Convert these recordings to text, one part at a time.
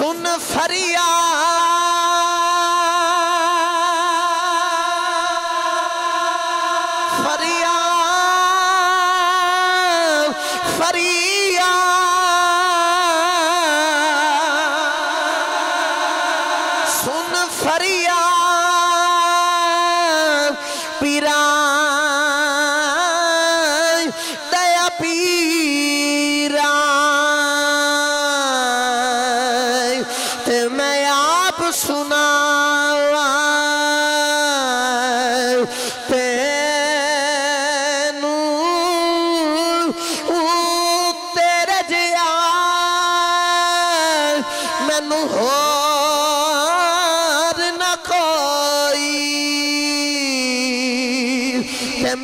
सुन फरियाद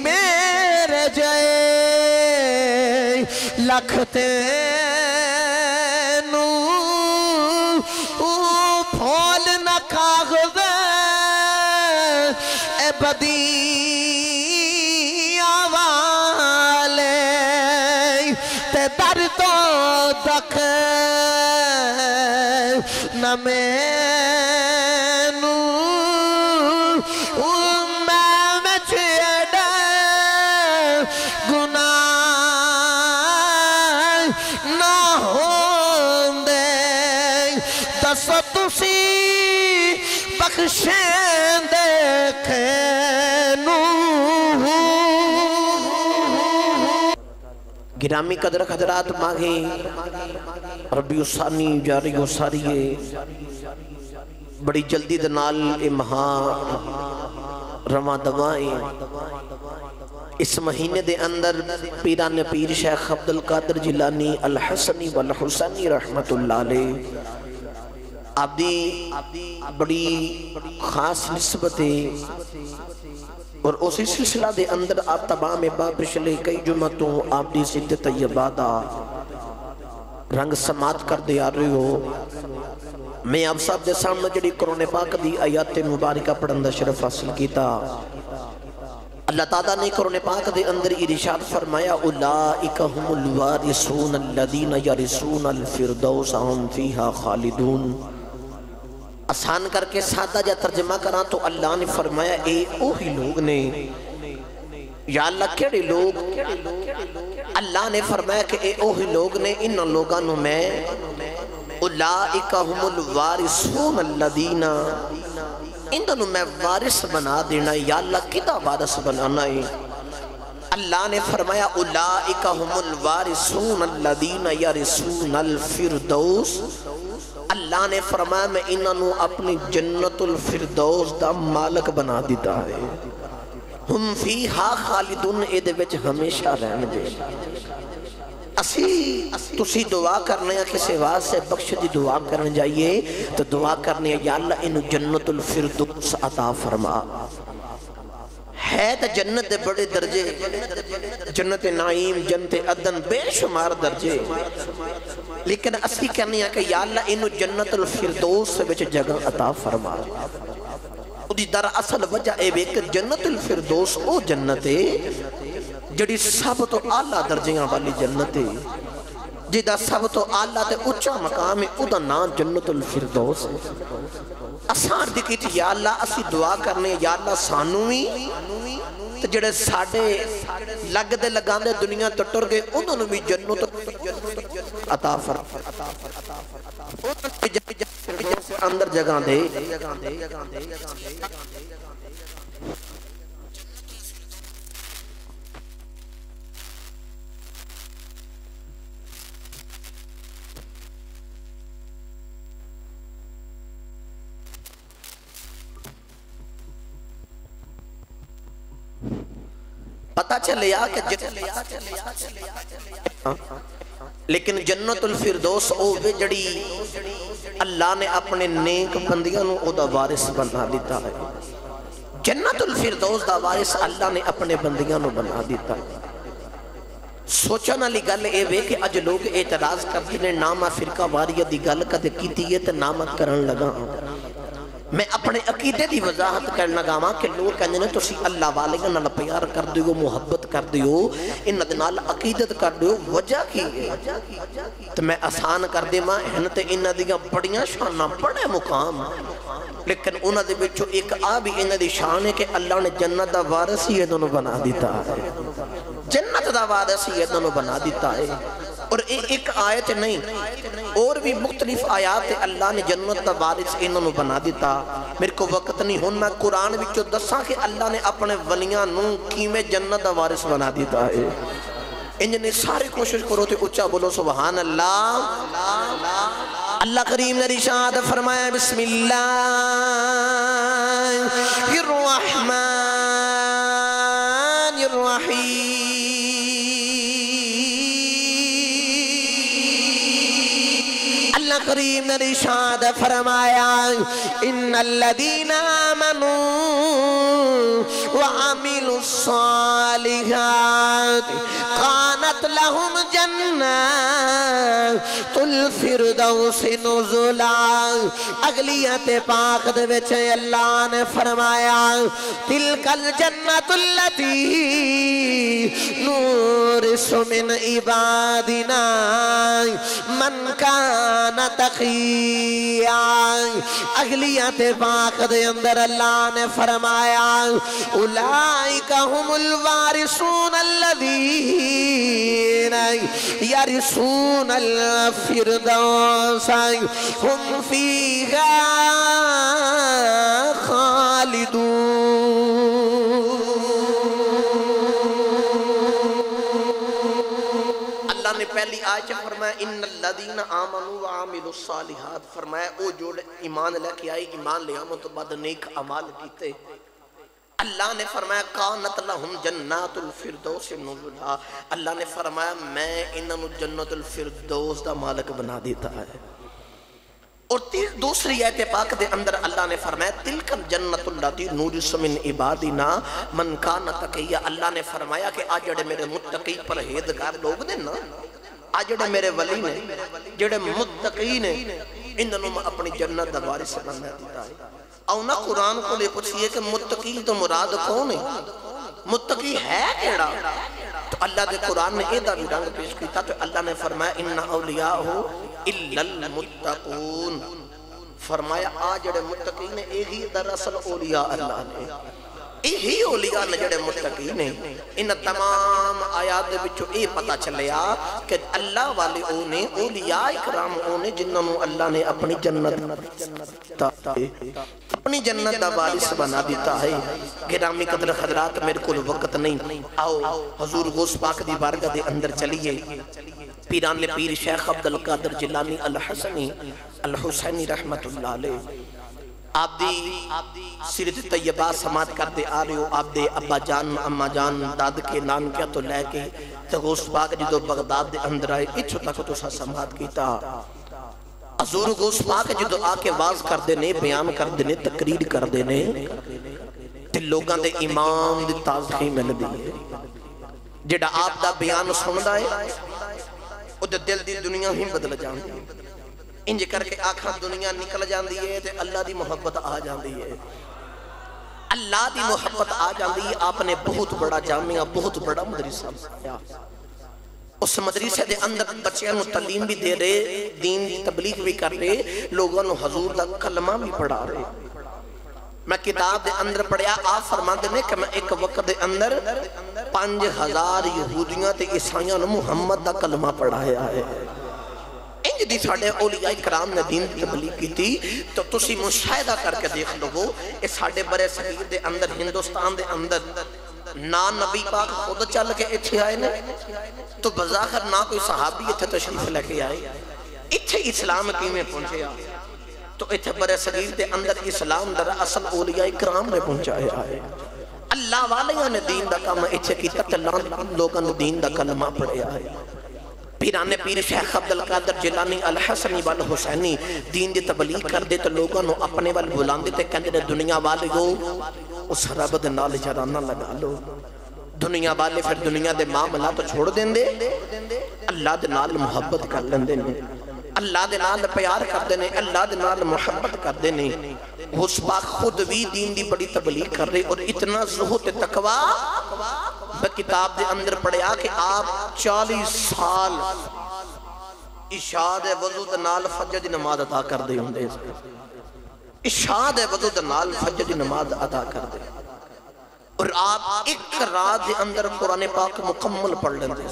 मेरे जय लखते फूल न कागज़े ए बदिया वाले ते दर तो दख न मैनू गिरामी कदर खदरात मांगे रब्बी उसानी जारी उसारिए बड़ी जल्दी दे नाल ए महा रवा दवाएं इस महीने दे अंदर पीरान पीर शेख अब्दुल कादिर जिलानी अल हसनी वल हुसैनी रहमतुल्लाह अलैह आपदी बड़ी खास निस्बत है और उसी सिलसिला दे अंदर आप तमाम पिछले कई जुम्मतों आपदी सिद्ध तैयबादा रंग समात कर दे आ रहे हो। मैं आप सब दे सामने जड़ी कुरान पाक दी आयत मुबारका पढ़न दा शरफ हासिल कीता। अल्लाह ताला ने कुरान पाक दे अंदर इरशाद फरमाया उलाइका हुमुल वारिसून अल्लज़ीना यरिसूनल फिरदौस हम फीहा खालिदून। आसान करके सादा जा तर्जमा करा तो अल्लाह ने फरमाया ए ओही लोग ने या अल्लाह केड़े लोग अल्लाह ने फरमाया कि ए ओही लोग ने इन लोगां नु मैं उलाइका हुमुल वारिसून अल्लज़ीना इन्हों मैं वारिस बना देना। या अल्लाह किदा वारिस बनाना है? अल्लाह ने फरमाया उलाइका हुमुल वारिसून अल्लज़ीना यरिसूनल फिरदौस। अल्लाह ने फरमाया मैं इन्हों अपनी जन्नतुल फिरदौस दा मालक बना दिता है। हम फीहा खालिदून एदे विच हमेशा रहणगे। असी तुसी दुआ करने किसी वास्ते बख्श दी दुआ करने जाइए तो दुआ करने या अल्लाह इन्हू जन्नतुल फिरदौस अता फरमा। है तो जन्नत दे बड़े दर्जे जन्नत नाईम जन्नत अदन बेशुमार दर्जे लेकिन असी कहने कि या अल्लाह इन्हू जन्नतुल फिरदौस विच जगह अता फरमा। उदी दरअसल वजह ए वे कि जन्नतुल फिरदौस ओ जन्नत है जड़ी सब तो आला दर्जियां वाली जन्नत है जिदा सब तो आला ते उच्चा मकाम है उदा नाम जन्नतुल फिरदौस है। असां दिखी थी या अल्लाह असी दुआ करने या अल्लाह सानू भी ते जेड़े साडे लगदे लगांदे दुनिया तो टुर गए उन्होंने भी जन्नत अता फरमा। अंदर जगह दे पता चले लेकिन जन्नतुल फिरदौस ओ वे जड़ी अल्लाह ने अपने नेक बंदियां नु ओदा वारिस बना दिता है। जन्नतुल फिरदौस दा वारिस अल्लाह ने अपने बंदियां नु बना दिता है। सोचने वाली गल ए वे कि अज लोग एतराज करते हैं नामा फिरका वारियत दी गल कदे कीती है ते नामा करन लगा میں اپنے عقیدے دی وضاحت کرنا گاواں کہ لوگ کہندے نے تسی اللہ والے نال پیار کر دیو محبت کر دیو انہاں دے نال عقیدت کر دیو وجہ کی ہے تو میں آسان کر دیواں ہن تے انہاں دیاں بڑیاں شاناں بڑے مقام لیکن انہاں دے وچوں ایک آ بھی انہاں دی شان ہے کہ اللہ نے جنت دا وارث ہی انہاں نوں بنا دیتا ہے جنت دا وارث ہی انہاں نوں بنا دیتا ہے اور ایک آیت نہیں اور بھی مختلف آیات اللہ نے جنت دا وارث انہاں نوں بنا دیتا میرے کو وقت نہیں ہن میں قرآن وچوں دساں کہ اللہ نے اپنے ولیاں نوں کیویں جنت دا وارث بنا دیتا ہے انجنے سارے کوشش کرو تے اچھا بولو سبحان اللہ اللہ کریم نے ارشاد فرمایا بسم اللہ الرحمن الرحیم اللہ کریم نے ارشاد فرمایا ان الذین آمنوا وعملوا الصالحات كانت لهم جنات الفردوس نزلا اگلیت پاک دے وچ اللہ نے فرمایا تلک الجنت التي نورث من عبادنا من كان تقیا اگلیت پاک دے اندر اللہ نے فرمایا اولئک هم الوارثون الذین یرثون الفردوس هم فیہا خالدون اللہ نے پہلی آیت فرمایا ان الذین آمنوا وعملوا الصالحات فرمایا او جو ایمان لے کے آئی ایمان لے آمن تو بعد نیک عمال کیتے اللہ نے فرمایا کانت لہم جنات الفردوس نزلا اللہ نے فرمایا میں انہوں جنت الفردوس دا مالک بنا دیتا ہے اور دوسری آیت پاک دے اندر اللہ نے فرمایا تلک الجنت اللاتی نورث من عبادنا من کان تقیا اللہ نے فرمایا کہ آج جڑے میرے متقی پرہیزگار لوگ نے نا آج جڑے میرے ولی نے جڑے متقی نے انہوں میں اپنی جنت دا وارث بنا دیتا ہے اونا قرآن کو لے پوچھئے کہ متقی تو مراد کون ہے متقی ہے کیڑا تو اللہ دے قرآن نے ایدہ بھی رنگ پیش کیتا تو اللہ نے فرمایا انہا اولیاءہو الا المتقون فرمایا آج جڑے متقی نے ایہی دراصل اولیاء اللہ نے ایہی اولیاء نے جڑے متقی نے ان تمام آیات دے بچو اے پتا چلیا کہ اللہ والے اونے اولیاء اکرام اونے جنہوں اللہ نے اپنی جنت اپنی جنت دا وارث بنا دیتا ہے گرامی قدر حضرات میرے کو وقت نہیں آؤ حضور غوث پاک دی بارگاہ دے اندر چلیے پیران پیر شیخ عبدالقادر جیلانی الحسنی الحسینی رحمت اللہ علیہ آپ دی سیرت طیبہ سماعت کرتے آ رہے ہو آپ دے ابا جان اما جان داد کے نام کیا تو لے کے غوث پاک جدو بغداد دے اندر آئے اچھو تک تو سا سماعت کیتا حضور غوث پاک جدو آ کے واز کر دینے بیان کر دینے تقریر کر دینے تے لوگاں دے امام دے تازخی مل دیئے جڑا آپ دا بیان سن دائے او دے دل دی دنیا ہی بدل جان دی انج کر کے آنکھاں دنیا نکل جان دیئے تے اللہ دی محبت آ جان دیئے اللہ دی محبت آ جان دیئے آپ نے بہت بڑا جامعہ بہت بڑا مدرسہ اس مدرسے دے اندر بچیاں نو تعلیم بھی دے رہے دین دی تبلیغ بھی کر رہے لوگوں نو حضور دا کلمہ بھی پڑھا رہے میں کتاب دے اندر پڑھیا آپ فرما دینے کہ میں ایک وقت دے اندر 5000 یہودیاں تے عیسائیاں نو محمد دا کلمہ پڑھایا ہے انج دی ساڑھے اولیاء کرام نے دین دی تبلیغ کی تھی تو تسی مشاہدہ کر کے دیکھ لو اس ساڑھے برے صغیر دے اندر ہندوستان دے اندر نہ نبی پاک خود چل کے اتھے آئے نے تو بظاہر نہ کوئی صحابی اتھے تشریف لے کے آئے اتھے اسلام کی میں پہنچے آئے تو اتھے برے صغیر دے اندر اسلام در اصل اولیاء کرام نے پہنچائے آئے اللہ والیاں نے دین دا کام اتھے کی تکلان لوگاں نے دین دا کلمہ پڑھے آئے پیرانے پیر شیخ عبدالقادر جیلانی الحسنی والحسینی دین دی تبلیغ کر دے تو لوگوں نے اپنے وال بلان دیتے کہندے دنیا والے گو اس رب دے نال جرانہ لگا لو دنیا والے پھر دنیا دے معاملہ تو چھوڑ دیں دے اللہ دے نال محبت کر لیں دے اللہ دے نال پیار کردے نے، اللہ دے نال محبت کردے نے. غوث پاک خود بھی دین دی بڑی تبلیغ کر رہے، اور اتنا زہد تقوی میں کتاب دے اندر پڑھیا کہ آپ 40 سال عشاء دے وضو دے نال فجر دی نماز ادا کر دے ہوندے. عشاء دے وضو دے نال فجر دی نماز ادا کر دے، اور آپ ایک رات دے اندر قرآن پاک مکمل پڑھ لیندے.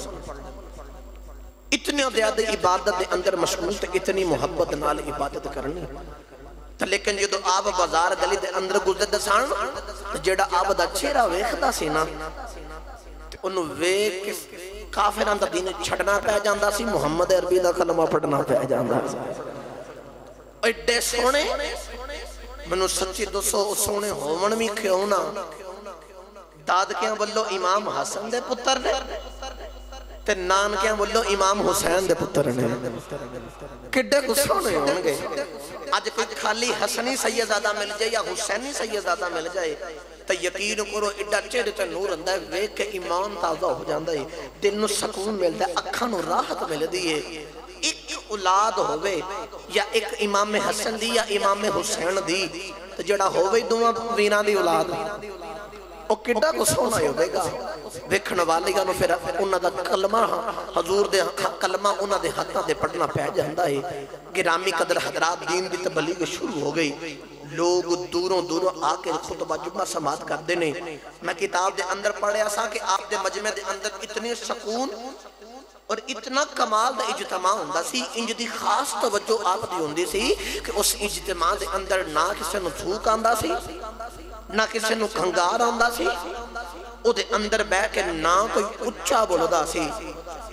اتنی زیادہ عبادت دے اندر مشغول تے اتنی محبت نال عبادت کرنی. لیکن جدو آپ بازار گلی دے اندر گزرتے سن، جیڑا آپ دا چہرہ ویکھدا سی نا، انہوں ویکھ کافراں دا دین چھڑنا پہ جاندا سی، محمد عربی دا کلمہ پڑھنا پہ جاندا سی. ایڈے سونے منو سچی دوسو سونے ہون بھی کیوں نہ دادکیاں بولو امام حسن دے پتر نے تے نانکیاں بولو امام حسین دے پتر نے. کڈے کو سونے ہون گے. آج کوئی خالی حسنی سیدزادہ مل جائے یا حسینی سیدزادہ مل جائے تو یقین کرو ایڈا چہرے تے نور ہوندا ہے، ویکھ کے ایمان تازہ ہو جاندا ہے، دل نوں سکون ملدا ہے، اکھاں نوں راحت ملدی ہے. ایک اولاد ہوئے یا ایک امام حسن دی یا امام حسین دی تو جڑا ہوئے دوہاں ویراں دی اولاد او کڈا کو سونا ہوئے گا. ویکھن والیاں نوں پھر انہاں دا کلمہ حضور دے کلمہ انہاں دے ہاتھاں تے پڑھنا پہ جاندا ہے. گرامی قدر حضرات دین دی تبلیغ شروع ہو گئی. لوگ دوروں دوروں آ کے خطبہ جمعہ سماعت کردے نے. میں کتاب دے اندر پڑھیا سا کہ آپ دے مجمع دے اندر اتنے سکون اور اتنا کمال دا اجتماع ہوندہ سی. انج دی خاص توجہ آپ دی ہوندی سی کہ اس اجتماع دے اندر نہ کسے نو تھوک آندہ سی، نہ کسے نو کھنگار آندہ سی، او دے اندر بے کے نہ کوئی اچھا بولدہ سی.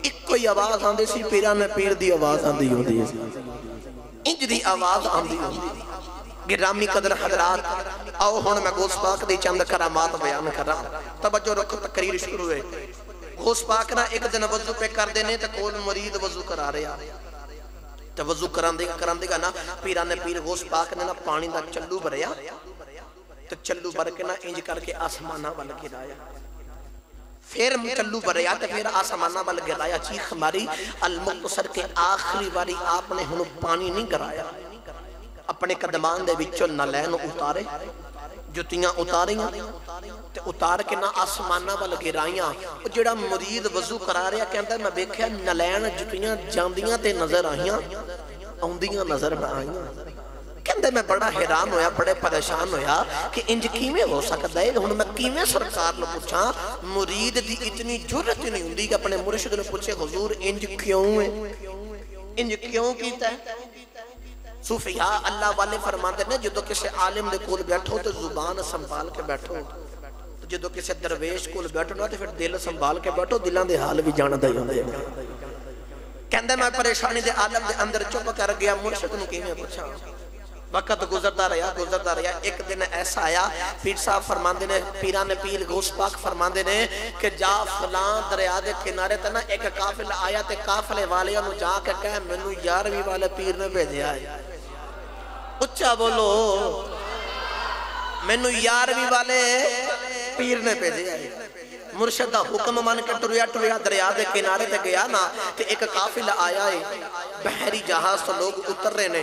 ایک کوئی آواز آندی سی، پیران پیر دی آواز آندی ہوندی سی. انج دی آواز آندی ہوندی. گرامی قدر حضرات آؤ ہون میں غوث پاک دی چند کرامات بیان کر رہا. توجہ رکھو، تقریر شروع ہوئے. غوث پاک نہ ایک دن وضو پہ کر دینے تو کول مرید وضو کرا رہا تو وضو کران دے گا نا پیران پیر غوث پاک نے نا پانی دا چلو بھریا تو چلو بھر کے نا انج کر کے آسمانہ بل گرایا. پھر چلو بھریا تو پھر آسمانہ بل گرایا. چیخ ماری المختصر کے آخری باری آپ نے ہنو پانی نہیں گرایا، اپنے قدمان دے بچوں نلین اتارے، جتیاں اتاریاں تے اتار کے نہ آسمانہ بل گرائیاں. جڑا مرید وضو کرا رہا کہندہ ہے میں بیکھیا نلین جتیاں جاندیاں تے نظر آئیاں، اوندیاں نظر آئیاں. کہندہ میں بڑا حیران ہویا، بڑے پریشان ہویا کہ انج کیمیں ہو سکتا ہے. ہن میں کیمیں سرکار نے پوچھا. مرید دی اتنی جرت نہیں ہوندی کہ اپنے مرشد نے پوچھے حضور انج کیوں ہے، انج کیوں کیتا ہے. صوفیاء اللہ والے فرماتے ہیں جدو کسی عالم دے کول بیٹھو تو زبان سنبھال کے بیٹھو، جدو کسی درویش کول بیٹھو نا تو پھر دل سنبھال کے بیٹھو، دلان دے حال بھی جانا دے ہوندے ہیں. کہندے میں پریشانی دے عالم دے اندر چپ کر گیا. مرشد نے کیوں پوچھا. وقت گزرتا رہا. ایک دن ایسا آیا پیر صاحب فرماندے نے، پیران پیر غوث پاک فرماندے نے کہ جا فلان دریا دے کنارے تے نا ایک قافلہ آیا تے قافلے والیاں نو جا کے کہے مینوں 11ویں والے پیر نے بھیجیا ہے. اچھا بولو، مینوں 11ویں والے پیر نے بھیجیا ہے. مرشد دا حکم مان کے ٹریا دریا دے کنارے تے گیا نا تے ایک قافلہ آیا ہے، بحری جہاز تو لوگ اتر رہے نے.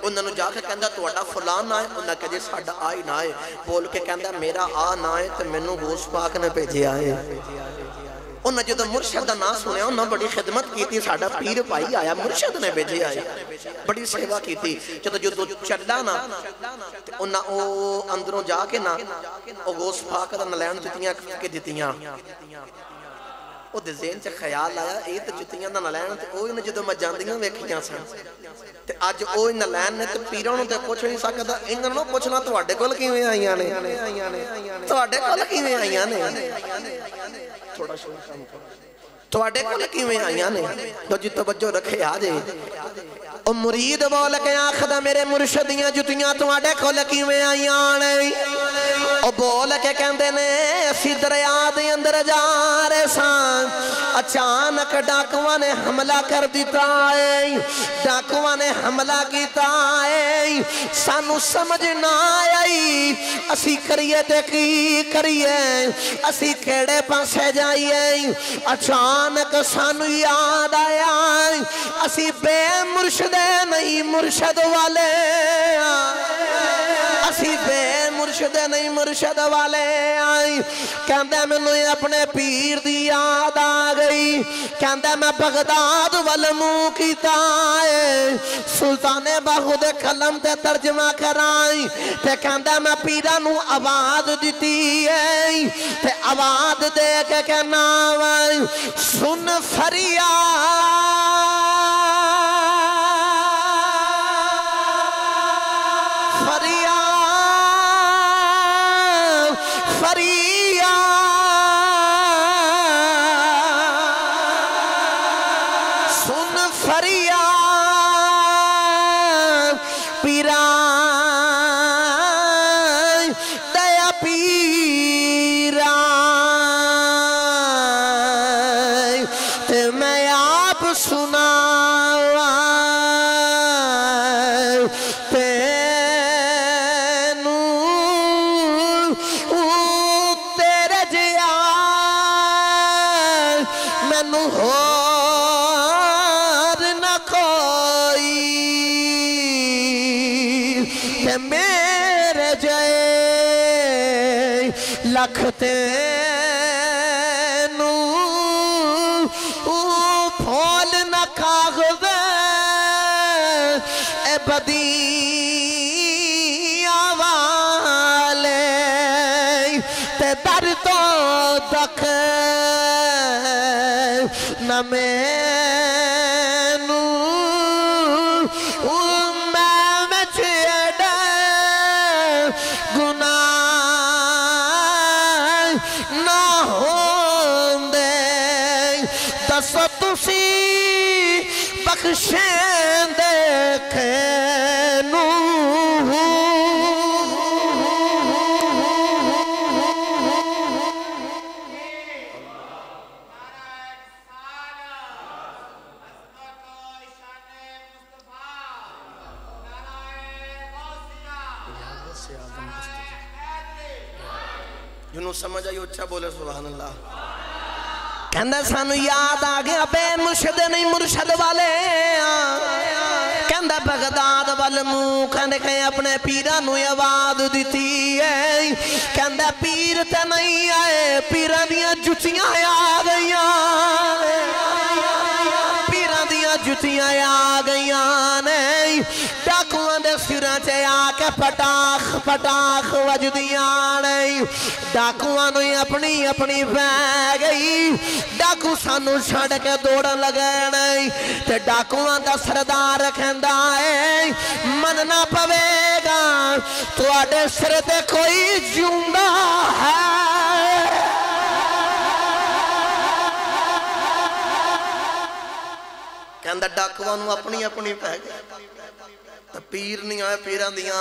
انہوں نے جا کے کہندہ تو اڈا فلان آئے، انہوں نے کہا جی ساڑھا آئی نہ آئے. بول کے کہندہ میرا آ نہ آئے تو مینوں غوث پاک نے بھیجے آئے. انہوں نے جدو مرشد دا نام سنیا انہوں نے بڑی خدمت کی تھی. ساڑھا پیر پائی آیا، مرشد نے بھیجے آئے، بڑی سیوا کی تھی. جدو چلا نا انہوں نے اندروں جا کے نا غوث پاک دا نلین جتیاں کے دتیاں. وہ دے ذہن سے خیال آیا اے تے جتیاں دا نلین تے اوہ نے جدو مجاندیاں ویکھیاں سن تے آج اوہ نلین نے تے پیرانوں تے پوچھ نہیں سکتا. انہوں نے پوچھنا تو اڈے کول کیویں آئیاں نے، تو اڈے کول کیویں آئیاں نے، تھوڑا شور کم کرو، تو اڈے کول کیویں آئیاں نے. تو جی توجہ رکھے آجے او مرید بول کے آخدہ میرے مرشدیاں جتیاں تو اڈے کول کیویں آئیاں نے. او بول کے کہندے نے اسی دریا دے اندر جا رہے سان، اچانک ڈاکواں نے حملہ کر دیتا ہے، ڈاکواں نے حملہ کیتا ہے. सानू समझ ना आई असी करिए ते की करिए असी केड़े पासे जाइए अचानक सानू याद आया असी बेमुर्शदे नहीं मुर्शद वाले असी बेमुर्शद नहीं मुर्शद वाले आई कहंदा मैनू अपने पीर दी याद आ गई कहंदा मैं बगदाद वल मुंह कीता है सुल्ताने बाहू दे कलम ते तर्जमा कराई ते कहंदा मैं पीरा नू आवाज दिती है ते आवाज दे के कहना सुन फरियाद लखते फूल न कागज ए बदिया वाले ते दर तो दख न मैनू मैं छेड़ा गुना तुसी बख्शेंदे कैनू जिन्हों समझ आई उच्चा बोले सुभान अल्लाह कहंदा सानू याद आ गया बेमुर्शद नहीं मुर्शद वाले कहंदा बगदाद वल मुंह कहंदे कहे अपने पीरा नू आवाज दिती है कहंदा पीर ते नहीं आए पीरां दियां जुतियां आ गईयां पीरां दियां जुतियां आ गईयां ने डाकुआं दे सिरां च आके पटाख पटाख वजदियां नहीं डाकुआं नू अपनी अपनी पै गई डाकू सानू छड़ के दौड़न लगे नहीं ते डाकुआं दा सरदार कहंदा है मनना पवेगा तुहाडे सिर ते कोई जिंदा है कहंदा डाकुआं नू अपनी अपनी पै गई ते पीर नहीं आए पीरां दियां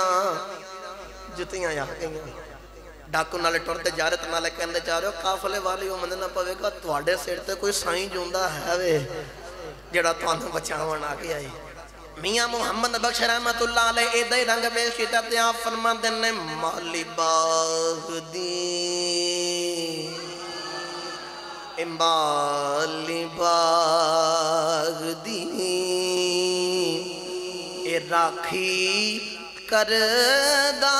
जुतियां आ गईयां डाकू नाले टुरते जा रहे नाले कहते जा रहे हो काफले वाले हो मनना पवेगा तुहाडे सिर ते कोई साईं जिंदा है वे जेड़ा तुहानू बचावन आ गया है मियां मुहम्मद बख्श रहमतुल्लाह अलैह इदा ही रंग पेश कीता ते आप फरमांदे ने माली बाग दी इमाली बाग दी ए राखी करदा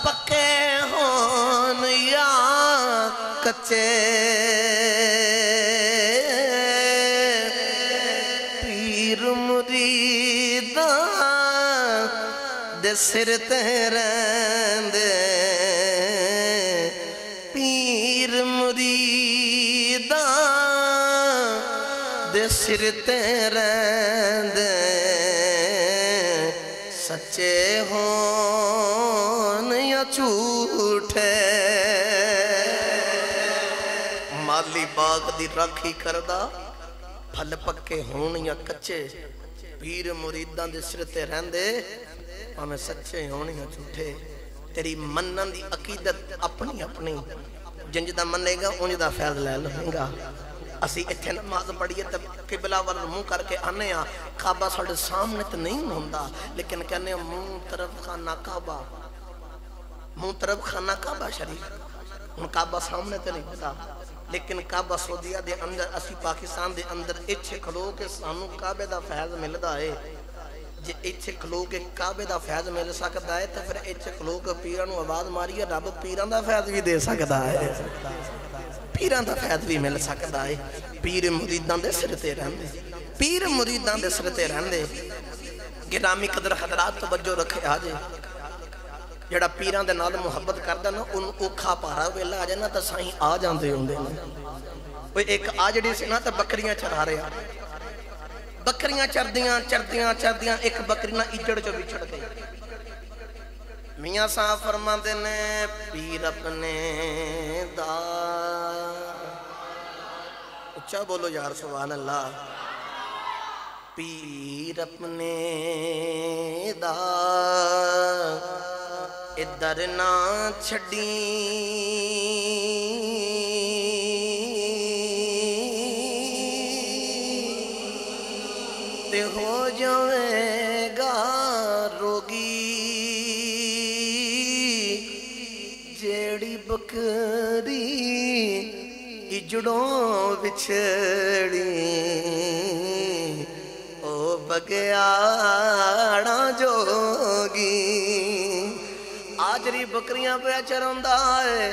पक्के होन या कच्चे पीर मुरीदा दे सिर ते रहिंदे पीर मुरीदा दे सिर ते रहिंदे सच्चे होन या झूठे माली बाग दी राखी करदा फल पक्के होन या कच्चे पीर मुरीदां दे सिर ते रहिंदे भावें सच्चे होन या झूठे तेरी मनन दी अकीदत अपनी अपनी जिंज दा मनेगा उंज दा फैज़ लै लवेगा असी इत्थे नमाज पढ़िए तो किबला वाल मुँह करके आने काबा साढ़े सामने तो नहीं होंदा, लेकिन कहने मुँह तरफ खाना काबा, मुँह तरफ खाना काबा शरीफ। हुण काबा सामने तो नहीं होता, लेकिन काबा सऊदीया दे अंदर, असी पाकिस्तान दे अंदर इत्थे खलो के सानू काबे दा फैज़ मिलदा है। जे इत्थे खलो के काबे दा फैज़ मिल सकता है तो फिर इत्थे खलो के पीरां नूं आवाज़ मारिए रब पीरां दा फैज़ भी दे सकता है, पीरां दा फैज़ भी मिल सकता है। पीर मुरीदां दे सिर ते रहिंदे, पीर मुरीदां दे सिर ते रहिंदे। गिरामी कदर हज़रात तवज्जो रखे आजे, जड़ा पीरां दे नाल मुहब्बत करदा ना उन्हूं औखा भारा वेला आ जाए ना तो साईं आ जांदे हुंदे ने। कोई एक आ जड़ी सी ना तो बकरियां चरा रहा, बकरियां चरदियां चरदियां चरदियां एक बकरी ना इजड़ चो विछड़ गई। मियां साहब फरमांदे ने पीर अपने दा, उच्चा बोलो यार सुभान अल्लाह। पीर अपने दा इधर ना छड़ी ते हो जाएगा रोगी, जेड़ी बकरी इजड़ों बिछड़ी ओ बगयाड़ा जोगी। आजरी बकरियां पे चरंदा है,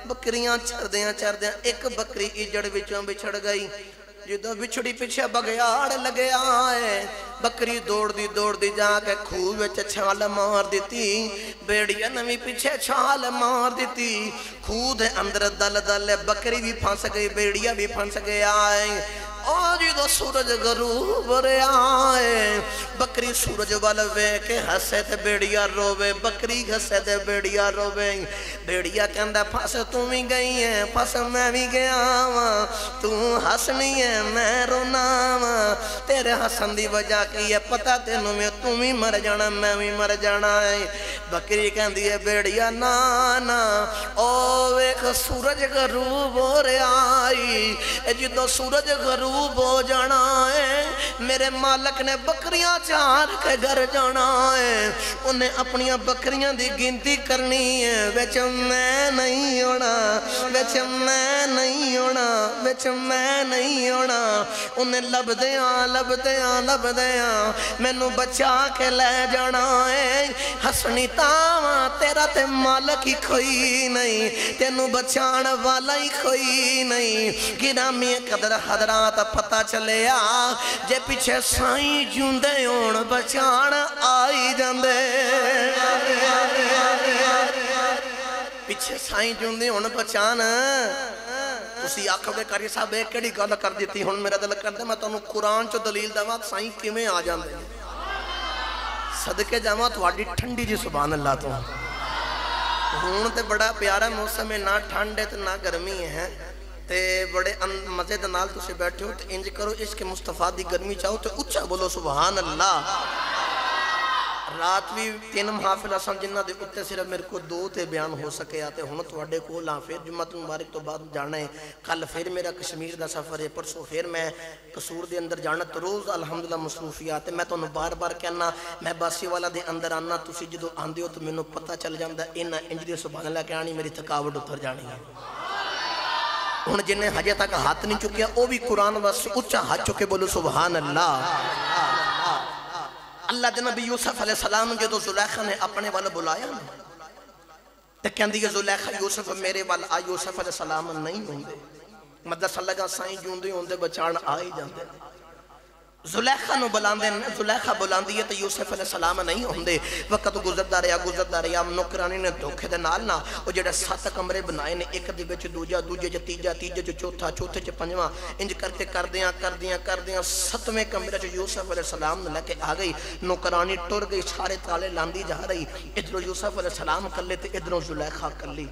बकरियां चरदियां चरदियां एक बकरी इजड़ विचों बिछड़ गई। जो बिछड़ी पिछे बगयाड़ लगे आए, बकरी दौड़दी जाके खूह विच छाल मार दी। बेड़िया ने भी पिछे छाल मार दी। खूह दे अंदर दल दल बकरी भी फंस गई, बेड़िया भी फंस गया है। जो सूरज गरूब आए, बकरी सूरज वाल वे के हसे ते बेड़िया रोवे, बकरी हसे ते बेड़िया रोवे। बेड़िया कहंदा फस तू भी गई है, फस मैं भी गया वा, तू हसनी है मैं रोना वा। तेरे हसन दी वजह की है पता तेनू में, तू भी मर जाना मैं भी मर जाना है। बकरी कहंदी है बेड़िया ना ना, ओ वेख सूरज गरूब हो रहा है, जो सूरज गरूब हो जाना है मेरे मालक ने बकरियां चार के घर जाना है। उन्हें अपनी बकरियां दी गिनती करनी है, बिच मैं नहीं होना, बिच मैं नहीं होना, बिच मैं नहीं होना। उन्हें लभदियां मैनू बचा के ले जाना है। हसनी तावा तेरा ते मालक ही कोई नहीं, तेनू बचाण वाला ही कोई नहीं। गिरामी कदर हज़रात पता चले जे पिछे साईं जूंदे होण बचाण आई जांदे, पिछे साईं जूंदे होण बचाण। तुसी आखोगे कारी साहब ये किहड़ी गल कर दी। हुण मेरा दिल करदा मैं तुहानू कुरान चो दलील देवां साईं किवें आ जांदे। सदके जावां तुहाडी ठंडी जी सुभान अल्लाह तो। हुण ते बड़ा प्यारा मौसम है, ना ठंड है ते ना गर्मी है, ते बड़े मजे दे नाल तुसी बैठे हो। तो इंज करो इश्क मुस्तफा दी गर्मी चाहो तो उच्चा बोलो सुभान अल्लाह। रात भी 3 महफिल असां जिन्हां दे उत्ते सिर्फ मेरे को 2 ते बयान हो सके ते हुण तुहाडे कोल आ। फिर जुम्मत मुबारक तो बाद जाना है, कल फिर मेरा कश्मीर दा सफ़र है, परसों फिर मैं कसूर दे अंदर जाना। तो रोज़ अलहमदुलिल्लाह मसरूफियात है। मैं तुहानू बार बार कहना मैं बासी वाला दे अंदर आना, तुसी जदों आंदे हो तो मैनू पता चल जांदा इन्हां इंज दी सुभान अल्लाह कहनी मेरी थकावट उतर जानी है। हुण जिन्हें हजे तक हाथ नहीं चुकिया वो भी कुरान बस उच्चा हाथ चुके बोलो सुभान अल्लाह। अल्लाह दे नबी यूसुफ अलैहिस्सलाम जो जुलैखा ने अपने वाल बुलाया ना ते कहंदी है जुलैखा यूसुफ मेरे वाल आ। यूसुफ अलैहिस्सलाम नहीं होंदे, मतलब लगा साईं जूंदे होंदे बचाण आ ही जांदे। जुलैखा नूं बुलांदे, जुलैखा बुलांदी है तो यूसुफ अलैहिस्सलाम नहीं होंदे। वक्त गुजरदा रहा नौकरानी ने धोखे दे नाल ना वो जेड़े 7 कमरे बनाए ने, एक दे विच दूजा, दूजे च तीजा, तीजे च चौथा, चौथे च पंजवां, इंज करके करदियां 7वें कमरे च यूसुफ अलैहिस्सलाम ने लेके आ गई। नौकरानी टुर गई, सारे ताले लांदी जा रही। इधरों यूसुफ अलैहिस्सलाम कल्ले ते इधरों जुलैखा कल्ली।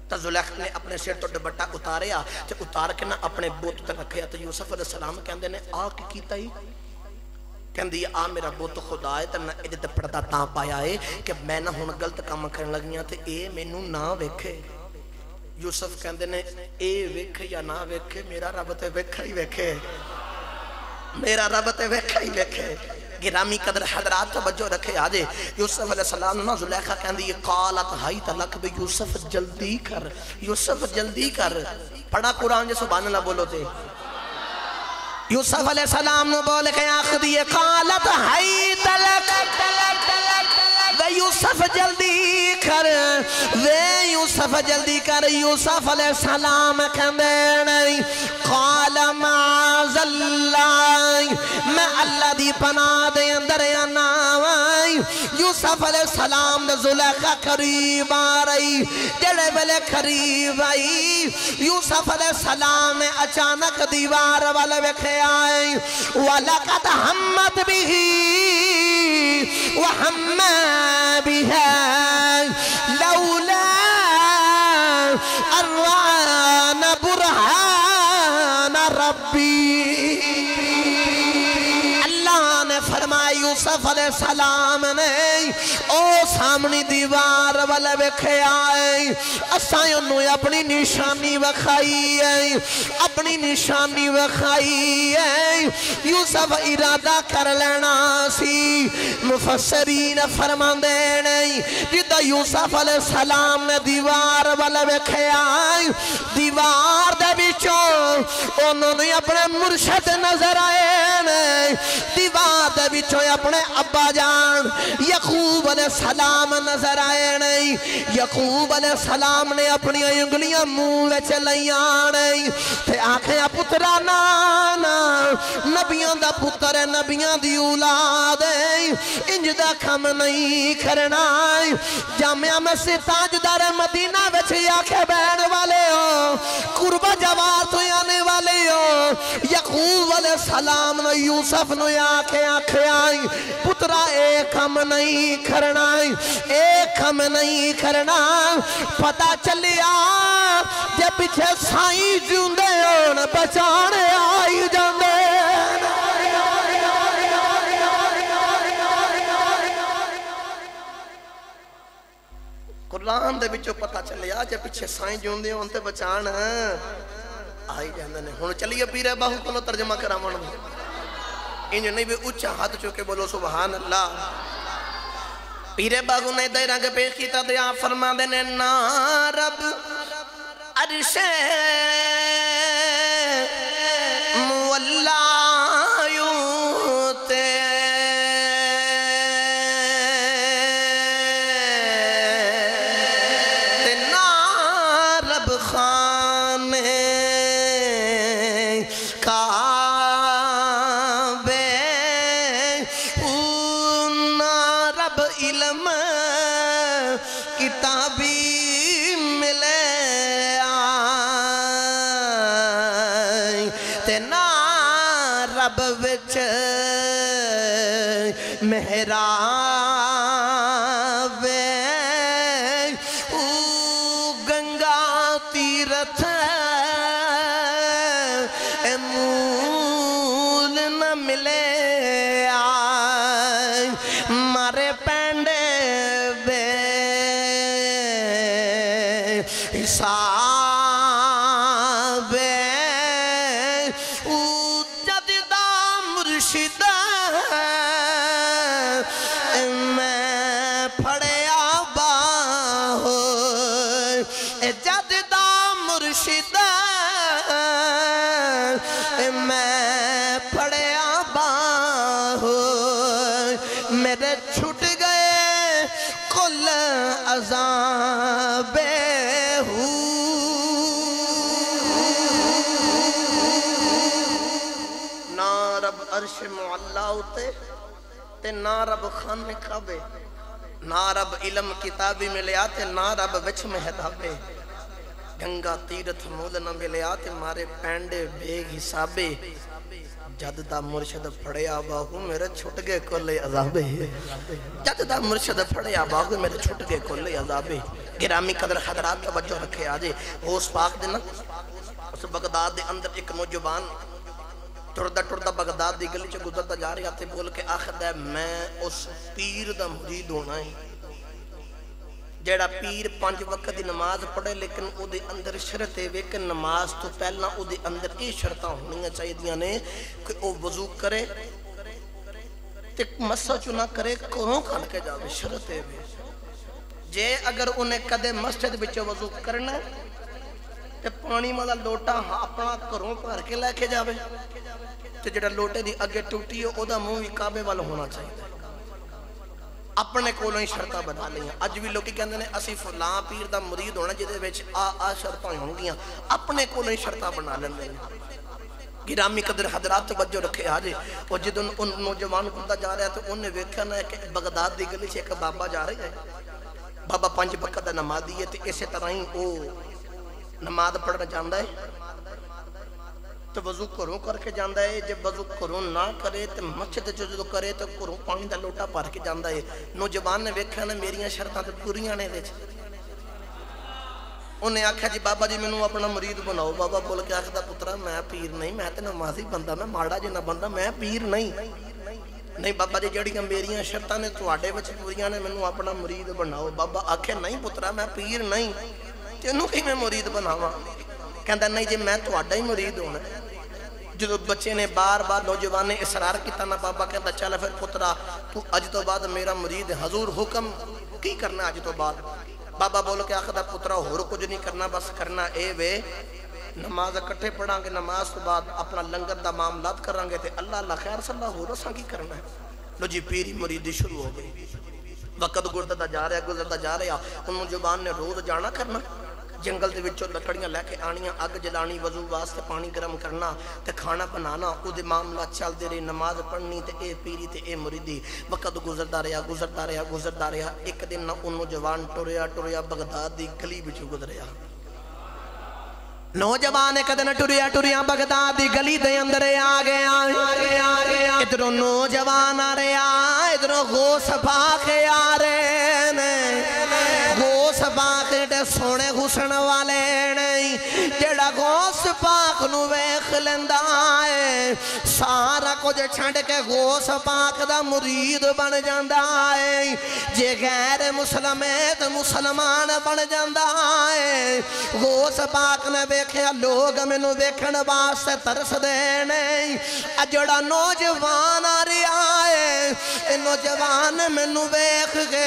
तो जुलैखा ने अपने सिर तो दुपट्टा उतारिया ते उतार के ना अपने बुत ते रखिया। तो यूसुफ अलैहिस्सलाम कहंदे ने आ की कीता ही? कहंदी आ मेरा बुत खुदा है ते मैं इहदे ते पर्दा तां पाया है कि मैं ना हुण गलत काम करन लगियां ते ए मैनू ना वेखे। یوسف کہندے نے اے ویکھے یا نہ ویکھے میرا رب تے ویکھا ہی ویکھے میرا رب تے ویکھا ہی ویکھے گرامی قدر حضرات توجہ رکھے آجے یوسف علیہ السلام نے زلیخا کہندی قالت ہائی تلک بے یوسف جلدی کر یوسف جلدی کر پڑھا قرآن جے سبحان اللہ بولو تے یوسف علیہ السلام نے بولے کہ آخر دیئے قالت ہائی تلک وے یوسف جلدی کر وے یوسف جلدی کر یوسف علیہ السلام کہندے نہیں قال معاذ اللہ میں اللہ دی پناہ دے اندر آنا یوسف علیہ السلام دے زلیخا قریب آ رہی جڑے بلے قریب آئی یوسف علیہ السلام نے اچانک دیوار والے وکھے آئی وَلَقَدْ حَمَّتْ بِهِ وَحَمَّ بِهَا لَوْلَا أَرْوَانَ بُرْحَانَ رَبِّي اللہ نے فرمایا یوسف علیہ السلام نے او سامنی دیوار والے وکھے آئے اسائیں انہوں اپنی نشانی وکھائی ہے اپنی نشانی وکھائی ہے یوسف ارادہ کر لینا سی مفسرین فرمان دے نہیں جدہ یوسف علیہ السلام نے دیوار والے وکھے آئے دیوار دے بچوں انہوں نے اپنے مرشد نظر آئے نہیں دیوار دے بچوں اپنے ابا جان یعقوب علیہ السلام نظر آئے نہیں یعقوب علیہ السلام نے اپنی انگلیاں منہ وچ لائیاں نہیں تے آنکھیں پترا نانا نبیاں دا پتر نبیاں دی اولاد انج دا کم نہیں کرنا جامعہ مسجد تاجدار مدینہ وچ آنکھیں بہن والے ہو قربہ جوار تو آنے والے ہو یعقوب علیہ السلام نے یوسف نے آنکھیں آئی پترا ایک کم نہیں کرنا ایک کم نہیں کرنا پتہ چلیا جب پیچھے سائیں جوندے ہون بچانے آئی جاندے قرآن دے بچوں پتہ چلیا جب پیچھے سائیں جوندے ہون تے بچان آئی جاندے نے ہون چلیے پیرے باہو کلو ترجمہ کرامن انجھے نہیں بھی اچھا ہاتھ چوکے بولو سبحان اللہ پیرے باغو نے دے رنگ پیش کیتا دیا فرما دینے نا رب عرش مولا یوتے نا رب خانے علم کتابی ملے آئی تینا رب وچ محراب او گنگا تیرتھ مول نہ ملے آئی مارے پینڈے بے حساب او جددہ مرشد میں پھڑے آبا ہو جددہ مرشد میں پھڑے آبا ہو میرے چھٹ گئے کل عذاب ہو نا رب عرش معلا ہوتے تے نا رب خانے کعبے نا رب علم کتابی ملے آتے نا رب وچ میں ہدابے گنگا تیرتھ مول نہ ملے آتے مارے پینڈے بے حسابے جد دا مرشد پھڑیا باہو میرے چھٹ گئے کلے عذابے جد دا مرشد پھڑیا باہو میرے چھٹ گئے کلے عذابے گرامی قدر حضرات توجہ رکھے آجے ہوس پاک دینا اس بغداد دے اندر ایک نوجوان ٹردہ بغداد دی گلی چے گزرتا جا رہی آتے بول کے آخر دے میں اس پیر دا مرید ہونا ہے जेड़ा पीर 5 वक्त की नमाज पढ़े लेकिन उहदे अंदर शरत है कि नमाज तो पहला उहदे अंदर ये शर्तां होनियां चाहिए ने कि वह वजू करे ते मस्सा चू ना करे, घरों करके जावे। शरत है जे अगर उन्हें कदे मस्जिद विच वजू करना ते पानी वाला लोटा अपना घरों भर के लैके जावे ते जेड़ा लोटे दी अगे टूटी है उहदा मुंह भी काबे वाल होना चाहिए। अपने कोलों ही शर्तां बना लिया। अज भी लोग कहते हैं असी फलां पीर दा मुरीद होना जिहदे विच आ शर्तां होणगियां, अपने कोलों ही शर्तां बना लेंदे ने। गिरामी कदर हजरात तवज्जो रखे हाजे। और जदों उन नौजवान गुजरदा जा रहा तो उन्हें वेख्या ना कि बगदाद की गली से एक बाबा जा रहा है, बाबा 5 वक्त का नमाजी है, तो इस तरह ही वो नमाज पढ़ना चाहता है तो वजू घरों करके जाता है। जब वजू घरों ना करे तो मस्जिद जो करे तो घरों पानी का लोटा भर के जाता है। नौजवान ने वेख्या ना मेरिया शर्तां तो पूरियां ने। उन्हें आख्या जी बाबा जी मैनू अपना मुरीद बनाओ। बाबा बोल के आखदा पुत्रा मैं पीर नहीं, मैं तो नमाजी बंदा, मैं माड़ा जिन्ना बंदा, मैं पीर नहीं। नहीं बाबा जी जड़ियां मेरिया शर्तां ने तुहाडे विच पूरियां ने, मैनू अपना मुरीद बनाओ। बाबा आख्या नहीं पुत्रा मैं पीर नहीं, तेनू किवें मुरीद बनावां? कहंदा नहीं जी मैं तुहाडा ही मुरीद होना। जो बच्चे ने बार बार नौजवान ने इसरार किया ना, बाबा कहता चल फिर पुत्रा तू अज तो बाद मेरा मुरीद, हजूर हुक्म की करना अज तो बाद? बाबा बोल के आखदा पुत्रा होर कुछ नहीं करना, बस करना ए वे नमाज इकट्ठे पढ़ांगे, नमाज तो बाद अपना लंगर का मामलात करांगे तो अल्लाह अल्लाह खैर सल्ला होर असां की करना है। लो जी पीरी मुरीदी शुरू हो गई। वक्त गुजरता जा रहा। उन जुबान ने रोज जाना करना जंगल के विचों लकड़ियां लैके आनियां, अग जलानी, वजू वास्ते पानी गर्म करना ते खाना बनाना, उहदे मामला चलते रहे, नमाज पढ़नी ते ए पीरी ते ए मुरीदी। वक्त गुजरता रहा। एक दिन ना नौजवान टुरिया बगदाद की गली विच गुजरिया। नौजवान एक दिन टुरिया बगदाद की गली दे अंदर आ गया। इधरों नौजवान आ रहा, इधरों गौस पाक आ रहे ने। गौस पाक एडे सोने हुसन वाले नहीं, जेड़ा गौस पाक नू वेख लेंदा है सारा कुछ छड़ के गौस पाक दा मुरीद बन जांदा है। जे गैर मुसलम है तो मुसलमान बन जांदा है। गौस पाक ने वेख्या लोग मैनू वेखण वास्ते तरसदे नहीं, जड़ा नौजवान आ रहा है नौजवान मैनू वेख के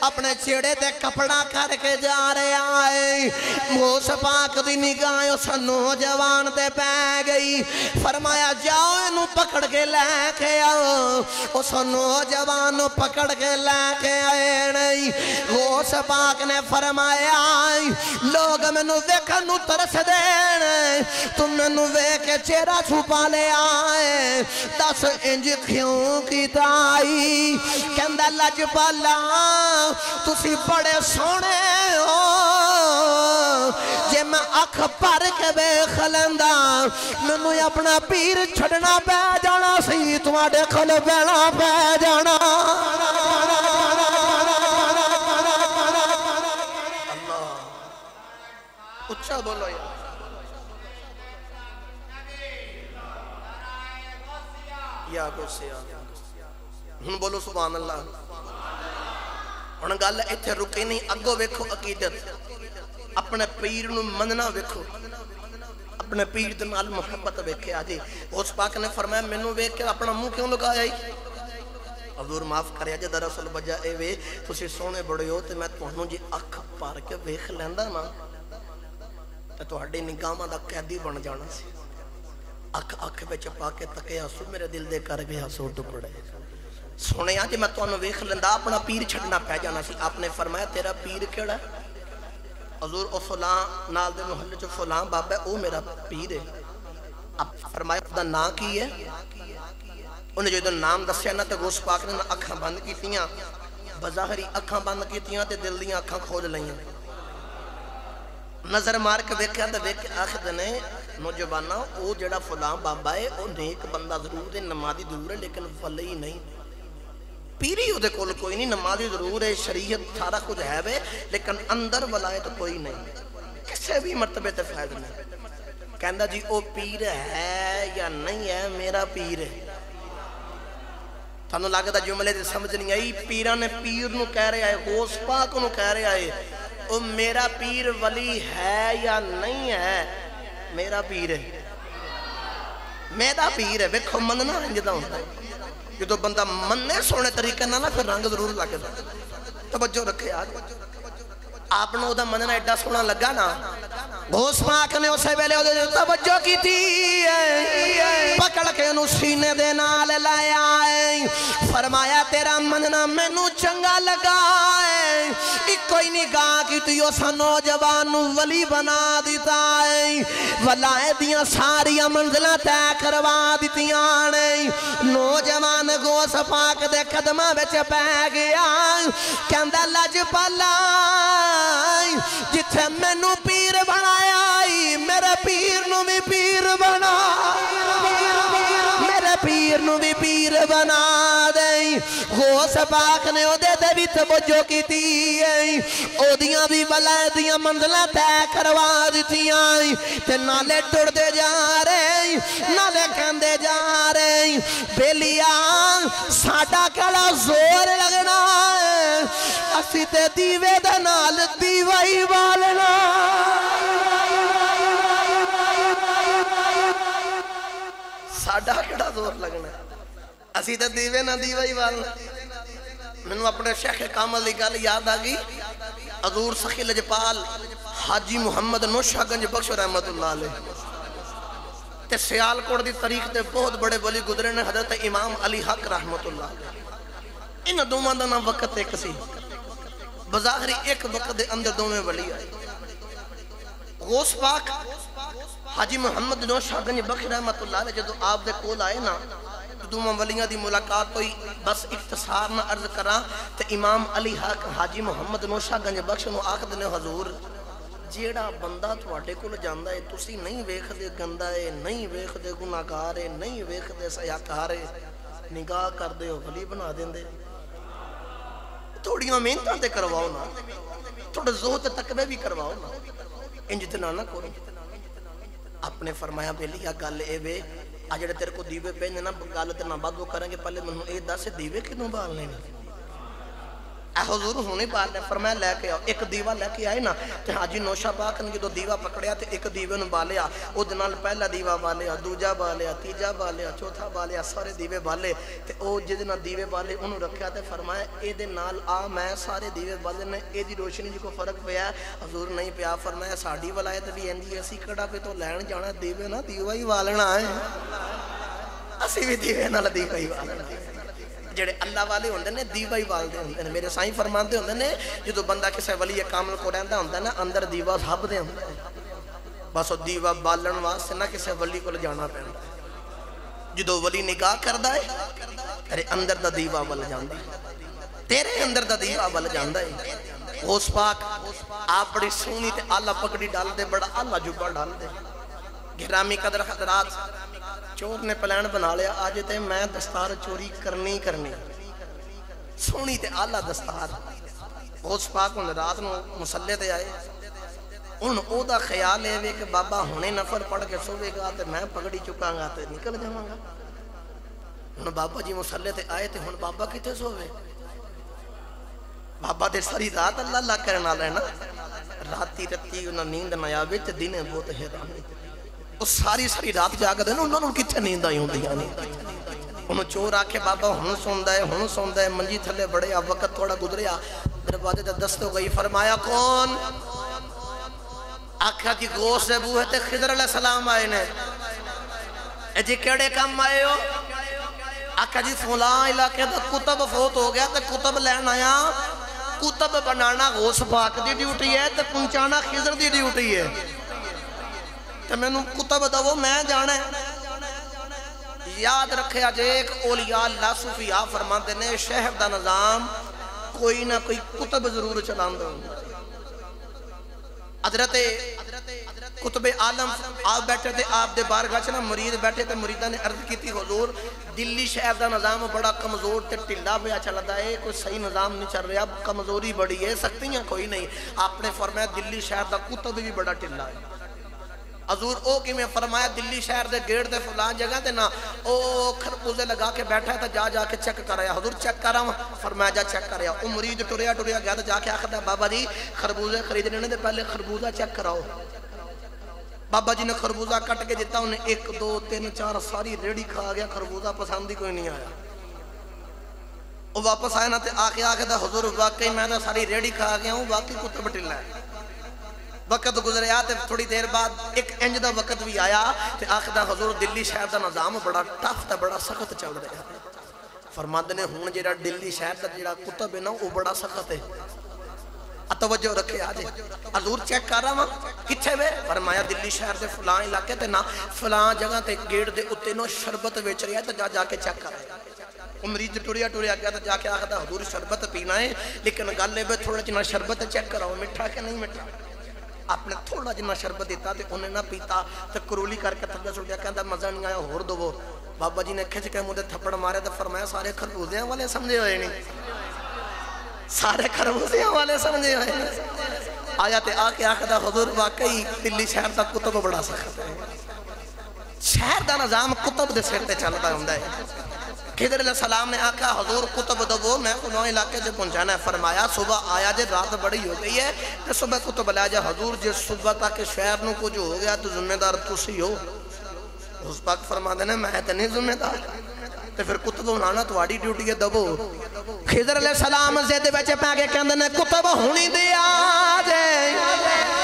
अपने चेहरे ते कपड़ा करके जा रहा है। गौस पाक दी निगाह उस नौजवान ते पै गई। फरमाया जाओ इनू पकड़ के लैके आओ। उस नौजवान नू पकड़ के लैके आए नहीं। गौस पाक ने फरमाया लोग मैनू वेखण नू तरसदे ने, तुम मैनू वेख के चेहरा छुपा ले आए, दस इंज क्यों कीता? कहंदा लजपाला तुसी बड़े सोहणे हो, जे मैं अख भर के वेख लैंदा मैनू अपना पीर छड़ना पै जाना सी, तुहाडे कोल बहना पै जाना। अल्लाह उच्चा बोलो यार। या हुण बोलो सुभान अल्लाह। हुण गल इत्थे रुके नहीं, अगों वेखो अकीदत, अपने पीर नूं मनना वेखो, अपने पीर दे नाल मुहब्बत वेख्या जी। उस पाक ने फरमाया मैनू वेख के अपना मुंह क्यों लुकाया? हजूर माफ करे जे दरअसल वजह ए वे तुसीं सोहणे बड़े हो ते मैं तुहानूं जी अख भर के वेख लैंदा ना ते तुहाडी निगाहां दा कैदी बन जाना सी। अख विच पा के तके आंसू मेरे दिल दे कर गए आंसू टुकड़े। सुने जी मैं तुहानूं वेख लैंदा अपना पीर छड्डना पै जाना सी। आपने फरमाया तेरा पीर केड़ा? हजूर ओ फलां नाल दे मुहल्ले च फलां बाबा ओ मेरा पीर है। आप फरमाया उसदा नाम की है? उन्हें जो नाम दस्या ना तो गौस पाक ने अखां बंद कीतियां, बज़ाहरी अखां बंद कीतियां ते दिल दीयां अखां खोल लईयां। नजर मार के वेख्या तो वेख आखदे ने नौजवाना वो जेड़ा फलां बाबा है वो नेक बंदा जरूर है, नमाजी जरूर है, लेकिन वली नहीं, पीरी उहदे कोल कोई नहीं। नमाजी जरूर है, शरीयत सारा कुछ है वे, लेकिन अंदर वलायत तो कोई नहीं, किसी भी मरतबे ते फैज नहीं। कहंदा जी वो पीर है या नहीं है? मेरा पीर है। थानू लगदा जुमले दी समझ नहीं आई। पीरां ने पीर नू कह रहा है, गौस पाक नू कह रहा है, ओ मेरा पीर वली है या नहीं है? मेरा पीर है, मेरा पीर है। वेखो मनना इंजदा होंदा है, जो बंदा मन्ने सोने तरीके ना फिर रंग जरूर लगदा। तवज्जो रखे आज आपनों ओदा मनना एडा सोहना लगा ना, गौस पाक ने उस वेले ओदे तवज्जो की थी, पकड़ के उन्हें सीने दे नाल लाया है, फरमाया तेरा मनना मैनू चंगा लगा है, इको ही निगाह की तू उस नौजवान नू वली बना दिता है, वलाए दियां सारियां मंजिलां तय करवा दितियां ने। नौजवान गौस पाक दे कदमां विच पै गया, कहंदा लजपाला जिथे मैनू पीर बनाया मेरे पीर नू भी पीर बना, मेरे पीर नू भी पीर बना दे। गौस पाक ने ओदे ते भी तवज्जो कीती, ओदियां भी वलायत दियां मंजिलां तय करवा दित्तियां, ते नाले टुरदे जा रहे नाले कहंदे जा रहे, बेलिया साडा केड़ा जोर लगना है, असी ते दीवे दे नाल दीवा ही बालना। साडा केड़ा जोर लगना, असी तो दीवे ना दीवा ही बालना। मैनू अपने शेख कामल की गल याद आ गई, हजूर सखी लजपाल हाजी मुहम्मद नौशागंज बख्श रहमतुल्लाह अलैह ते सियालकोट की तारीख से बहुत बड़े वली गुजरे ने, हजरत इमाम अली हक रहमतुल्लाह अलैह। इन दोवां दा नाम वक्त एक सी, बज़ाहिरी एक वक्त दे अंदर दोवें वली आए। गौस पाक हाजी मुहम्मद नौशागंज बख्श रहमतुल्लाह अलैह जदों आप दे कोल आए ना, दोवां वलियां दी मुलाकात हुई। बस इख्तिसार ना अर्ज करा ते इमाम अली हक हाजी मुहम्मद नौशागंज बख्श नूं आखदे ने, हजूर जेड़ा बंदा तुहाडे कोल जांदा है तुसी नहीं वेखदे गंदा है, नहीं वेखदे गुनाहगार है, नहीं वेखदे सयाकार है, निगाह करदे हो वली बना देंदे। थोड़ियां मेहनतां ते करवाओ ना, थोड़ा ज़ोहद तकवे भी करवाओ ना, इंज ते ना करो। आपने फरमाया बेलिया गल ए वे आ जेड़े तेरे को दीवे पेने ना, गल ते ना बादो करेंगे, पहले मैनू ये दस दीवे किनों बालने ने? हुजूर हुणे बालने। फरमाया लैके आओ। एक दीवा लैके आए ना, तो हाजी नौशा पाक ने जो दीवा पकड़िया तो एक दीवे नूं बालिया, उहदे नाल पहला दीवा बालिया, दूजा बालिया, तीजा बालिया, चौथा बालिया, सारे दीवे बाले, तो वह जिहदे नाल दीवे बाले उन्होंने रखा, तो फरमाया इहदे नाल आ मैं सारे दीवे बाले ने, इहदी रोशनी च कोई फर्क पिया? हजूर नहीं पिया। फरमाया साडी वलायत भी इंज ही, असीं किहड़ा कोई तो लैण जाना, दीवे ना दीवा ही बालना है, असीं भी दीवे नाल दीवा ही बालना। जेड़े अल्लाह वाले होंदे ने दीवा ही बालदे होंदे ने। मेरे साईं फरमाते होंदे ने, जो बंदा किसी वली कामल को रहिंदा होंदा ना, अंदर दीवा सभदे होंदे, बस वो दीवा बालन वास्ते ना किसी वली को जाना पैंदा। जो वली निगाह करदा है तेरे अंदर दा दीवा बल जांदा, तेरे अंदर दा दीवा बल जांदा है। गौस पाक आप बड़ी सोहनी ते आला पगड़ी डाल दे, बड़ा आला जुब्बा डाल दे। गिरामी कदर हजरात, चोर ने प्लान बना लिया, आज ते मैं दस्तार चोरी करनी ही करनी, सोहनी ते आला दस्तार। गौस पाक हुण रात नूं मुसल्ले ते आए, हुण ओहदा ख्याल है कि बाबा हुणे नफर पढ़ के सोवेगा तो मैं पगड़ी चुकांगा तो निकल जावांगा। हुण बाबा जी मुसल्ले ते आए तो हुण बाबा कित्थे सोवे? बाबा दे सारी रात अल्लाह अल्लाह करन वाला है ना, राती रत्ती उन्हें नींद ना आवे ते दिने बहुत हैरानी, वो सारी सारी रात जागदे ने, उन्होंने कित्थे नींद आई होंदियां ने। उन्होंने चोर आखे बाबा हुण सौंदा है, हुण सौंदा है, मंजी थले बड़े आ, वक्त थोड़ा गुजरिया, दरवाजे ते दस्तक गई। फरमाया कौन? आख्या जी गौस दे बूहे ते खिदर अलैहिस्सलाम आए ने। ए जी केड़े काम आए हो? आख्या जी फलां इलाके दा कुतब फौत हो गया, तो कुतब लैन आया। कुतब बनाना गौस पाक दी ड्यूटी है, तो पहुंचाना खिदर दी ड्यूटी है, तो मैनू कुतब दवो, मैं जाना है। याद रखे जे एक औलिया अल्लाह सूफिया फरमाते ने, शहर दा निजाम कोई ना कोई कुतब जरूर चलांदा। हजरत कुतबे आलम आप बैठे थे, आप दे बारगाह च ना मुरीद बैठे थे, मुरीदा ने अर्ज की, हुजूर दिल्ली शहर का निजाम बड़ा कमजोर ते ढिला पिया चलता है, कोई सही निजाम नहीं चल रहा, कमजोरी बड़ी है, सख्तियां कोई नहीं। आपने फरमाया दिल्ली शहर का कुतब भी बड़ा ढिला है। حضور او کی میں فرمایا دلی شہر دے گیٹ دے فلان جگہ تے نا او خربوزے لگا کے بیٹھا ہے تا جا کے چیک کر آیا حضور چیک کر آیا فرمایا جا چیک کر آیا او مرید ٹریا گیا تا جا کے آخر بابا جی خربوزے خریدنے دے پہلے خربوزہ چیک کراؤ بابا جی نے خربوزہ کٹ کے دیتا انہیں 1 2 3 4 ساری ریڑی کھا گیا خربوزہ پسند ہی کوئی نہیں آیا وہ واپس آیا نا تے آخر دا حضور واقعی میں دا ساری ریڑی کھا گیا ہوں واقعی کتب ٹلا ہے وقت گزریا تے تھوڑی دیر بعد ایک انج دا وقت بھی آیا تے آخر دا حضور دلی شہر دا نظام بڑا ٹف تے بڑا سخت چل رہا ہے فرماتے نے ہون جیڑا دلی شہر دا جیڑا کتب ہے نا وہ بڑا سخت ہے توجہ رکھے آجے حضور چیک کر رہا ہاں کتھے میں فرمایا دلی شہر دے فلان علاقے تے نا فلان جگہ تے گیٹ دے اتے نو شربت بیچ رہا ہے تو جا کے چیک کر رہا ہے مریض ٹوریا گیا تو جا کے آخر حضور شربت پینا ہے لیکن گالے بے تھوڑا جنا شربت چیک کراؤ مٹھا کہ نہیں مٹھا آپ نے تھوڑا جنا شربت دیتا تے انہیں نہ پیتا تو کرولی کر کے تھکا سوڑیا کہتا مزہ نہیں آیا ہور دو بابا جی نے کھچ کے مجھے تھپڑ مارے تو فرمایا سارے خربوزیاں والے سمجھے ہوئے نہیں سارے خربوزیاں والے سمجھے ہوئے نہیں آیا تے آکے آخدہ حضور واقعی دلی شہر دا کتب بڑا سخت ہے شہر دا نظام کتب دے سکتے چلتا ہوں ہے خضر علیہ السلام نے آکھا حضور کتب دو میں انہوں علاقے سے پہنچانا ہے فرمایا صبح آیا جے رات بڑی ہو گئی ہے کہ صبح کتب لیا جا حضور جے صبح تاکہ شہر نو کچھ ہو گیا تو ذمہ دار تو سی ہو اس پاک فرما دینے میں تو نہیں ذمہ دار تو پھر کتب ہونانا تو آڑی ڈیوٹی ہے دبو خضر علیہ السلام زیدے بیچے پاکے کہندے نے کتب ہونی دیا جے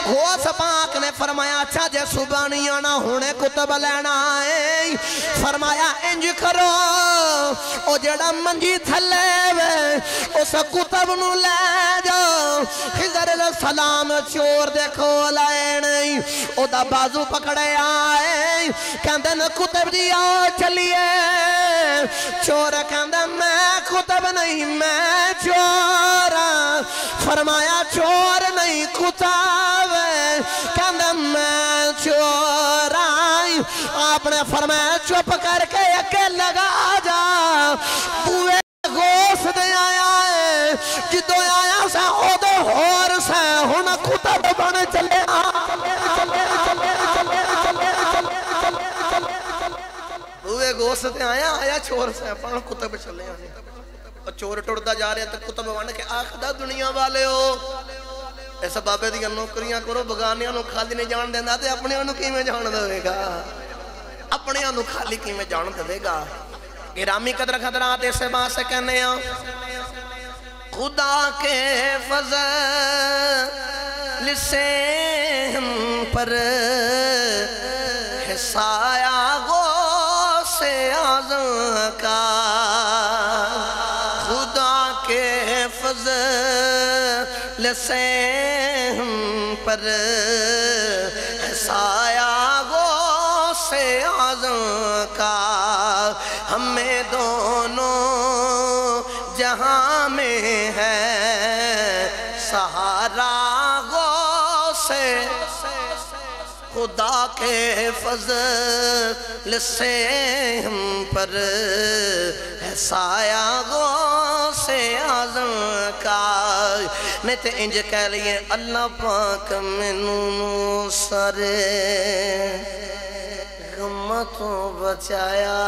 غوث پاک نے فرمایا اچھا جے صبح نہیں آنا ہونے کتب لینا ہے فرمایا انج کرو او جڑا منجی تھلے وے اس کتب نو لے جاؤ خضر علیہ السلام چور دیکھو لائے نہیں او دا بازو پکڑے آئے کہندے نے کتب دیا چلیے چور کہندے میں کتب نہیں میں چور فرمایا چور نہیں کتب کہندے میں چور آپ نے فرمایا چپ کر کے اکے لگا جا بوئے غوث دے آیا ہے جدو آیا سا او دو ہور سا ہونا کتب بنے چلے بوئے غوث دے آیا چور سا پڑھ کتب چلے آئے چور ٹوڑتا جا رہے تو کتب بنے کہ آخدہ دنیا والے ہو ایسا بابے دیا نوکریاں کرو بگانیاں نو خالی نہیں جان دینا تے اپنے انو کی میں جان دے گا اپنے انو خالی کی میں جان دے گا گرامی قدر خطرات اسے بات سے کہنے ہیں خدا کے فضل سے ہم پر حسایا غوث اعظم کا خدا کے فضل سے ہم پر حسایا غوث اعظم کا ہمیں دونوں جہاں میں ہے سہارا غوث خدا کے فضل سے ہم پر ہے سایہ غوث اعظم کا نہیں تے انج کہہ لیے اللہ پاک منوں سارے غمتوں بچایا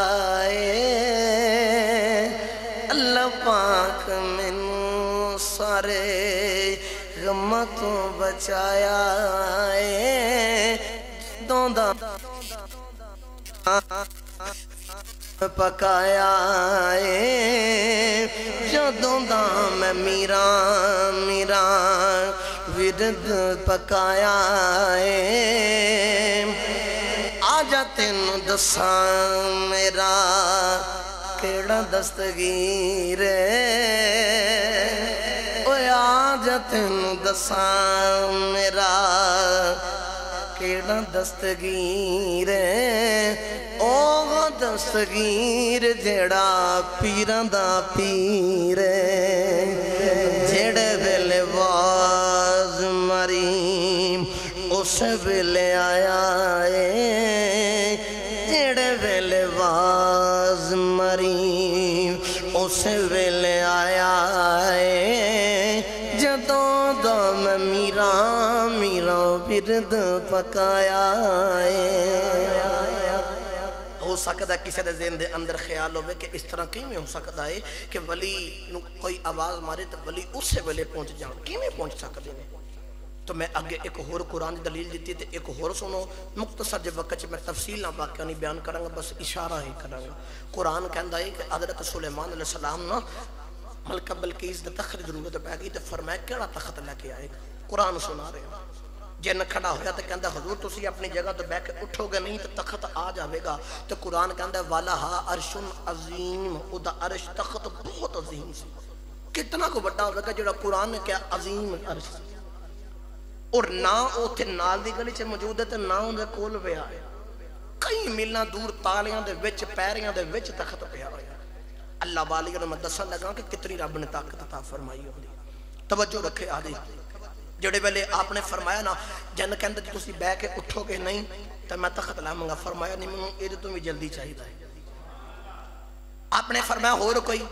اللہ پاک منوں سارے غمتوں بچایا دوندہ پکایا جدوں دا میں میرا ورد پکایا آجا تینوں دساں میرا کیڑا دستگیر آجا تینوں دساں میرا کیڑا دستگیر او دستگیر جیڑا پیران دا پیر جیڑے ویلے واز مریم اس ویلے آیا جیڑے ویلے واز مریم اس ویلے آیا جدوں دا میں میرا ورد مرد پکایا ہو سکتا ہے کسی دے ذہن دے اندر خیال ہوئے کہ اس طرح کیوں ہو سکتا ہے کہ ولی کوئی آواز مارے تو ولی اسے ویلے پہنچ جان کیوں پہنچ سکتے ہیں تو میں آگے ایک اور قرآن دلیل دیتی ہے ایک اور سنو مختصر جب وقت میں تفصیل نہ واقعہ نہیں بیان کروں گا بس اشارہ ہی کروں گا قرآن کہندا ہے کہ حضرت سلیمان علیہ السلام نا ملکہ بلقیس دے تخت ضرورت پہ گئی تو فرمایا کیڑا تخت لے کے آئے گا قرآن سنا رہے ہیں جن کھڑا ہویا تو کہندا حضور تسی اپنی جگہ تو بیٹھ کے اٹھو گے نہیں تو تخت آ جاوے گا تو قرآن کہندا والہا عرش عظیم او دا عرش تخت بہت عظیم سی کتنا کو بڑا ہوگا جڑا قرآن نے کیا عظیم عرش اور نہ اوتھے نال دی گلی چ موجود ہے تے نہ اون دے کول پیا ہے کئی میلاں دور تالیاں دے وچ پیریاں دے وچ تخت پیا ہویا اللہ والی نے میں دسن لگا کہ کتنی رب نے طاقت عطا فرمائی ہوندی توجہ رکھے آ جی جڑے ویلے آپ نے فرمایا نا جن کہندا جی تسی بیٹھ کے اٹھو گے نہیں تے میں تخت لاواں گا فرمایا نہیں مینوں اے تو بھی جلدی چاہیدا ہے آپ نے فرمایا ہور کوئی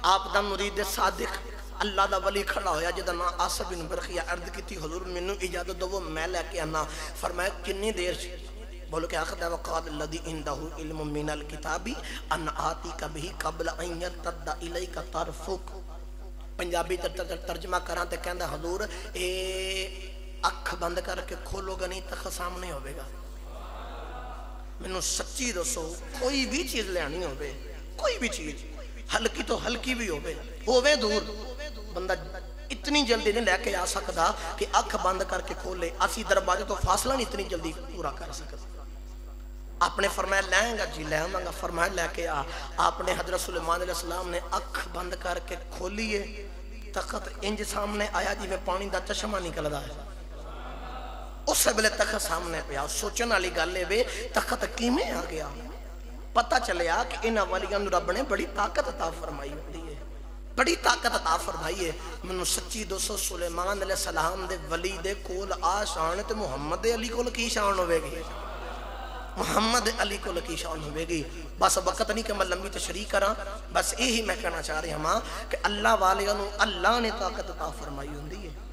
آپ دا مرید صادق اللہ دا ولی کھڑا ہویا جدا نام آصف بن برخیہ عرض کیتی حضور مینوں اجازت دو میں لے کے آنا فرمایا کتنی دیر بولو کہ آخر وقال الذی عنده علم من الکتاب ان آتیک به قبل ان یرتد الیک طرفک پنجابی ترجمہ کراں تے کہندا حضور اے اکھ بند کر کے کھولو گا نہیں تخت سامنے ہوے گا مینوں سچی دسو کوئی بھی چیز لینی ہوے کوئی بھی چیز ہلکی تو ہلکی بھی ہوے دور بندہ اتنی جلدی نہیں لے کے آ سکتا کہ اکھ بند کر کے کھولے اسی دروازے تو فاصلہ نہیں اتنی جلدی پورا کر سکتا آپ نے فرمایا لائیں گا جی لے آواں گا فرمایا لے کے آ آپ نے حضرت سلیمان علیہ السلام نے اکھ بند کر کے کھولیے تخت انج سامنے آیا جی میں پانی دا چشمہ نکلدا ہے اس ویلے تخت سامنے پیا سوچن والی گل ہے تخت کیویں آ گیا پتہ چلیا کہ انہاں والیاں نوں رب نے بڑی طاقت عطا فرمائی ہوندی ہے بڑی طاقت عطا فرمائی ہے منوں سچی دوستو سلیمان علیہ السلام دے ولی دے کول آ شان تے محمد علی کول کی شان ہوے گی محمد علی کو لکی شان ہوئے گی بس وقت نہیں کہ میں لمبی تشریح کراں بس یہی میں کہنا چاہ رہا ہوں کہ اللہ والے اللہ نے طاقت عطا فرمائی ہوندی ہے